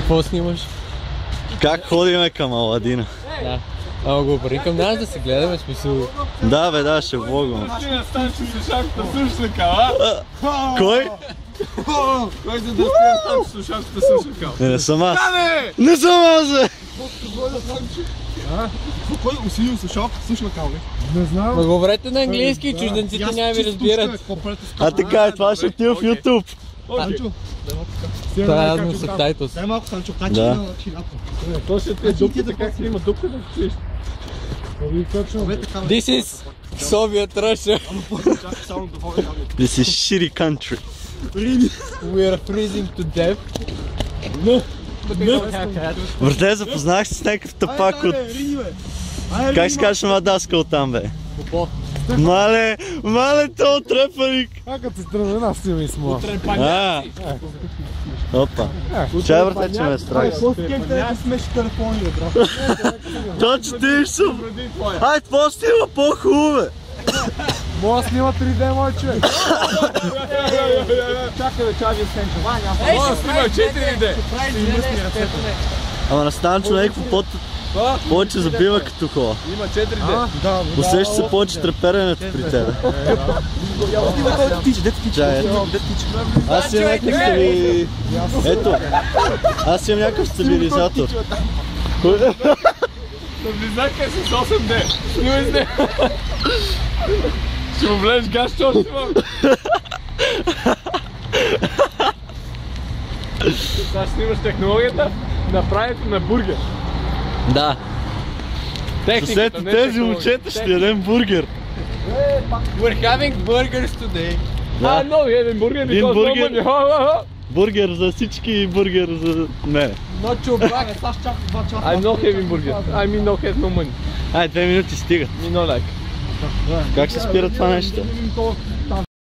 Какво снимаш? Как ходиме към Аладдина? Да. Ама го обърни към нас да се гледаме, смисъл. Да бе, да, ще влогвам. Кой? Кой за да стоя там слушалката слушалка? Не съм аз. Не съм аз, бе! Кой усилил слушалката слушалка, бе? Не знам. Ма говорете на английски, чужденците няма ви разбират. А така, това ще отива в YouTube. Санчо, Това е адно субтайтлс. дай малко, Санчо, качи Да. на чината. То ще те дупките, как снима дупките да чуеш. This is Soviet Russia. This is shitty country. We are freezing to death. Брате, запознах се с някакъв тапак от... Как се казваш на даскал там, бе? Мале, то трепаник! Като се тръгна една снима и смола. Опа. Чай, брате, че ме страх. Няма смеши телефони, бе, брат. Точно ти съм! Ай, това снима по-хубаво, бе! Мога да снима 3D, мой човек. Чакай да чаги Сенчо. Мога да снима 4D. Ама настан човек повече забива като хора. Има 4D. Усеща се повече треперенето при тебе. Чай, ето. Аз имам някакъв стабилизатор. Ето. Аз имам някакъв стабилизатор. Наблизака с 8D. Снимай с него. Ще му влезеш газ, че още имам. Сега снимаш технологията, направите на бургер. Да. Съсед тези момчета ще ядем бургер. We're having burgers today. No, we have burger Един because бургер. no money. Бургер за всички и бургер за мене. Not your back. I'm not having burger. I mean not have no money. Ай, 2 минути стигат. Me no like. Как се спира това нещо?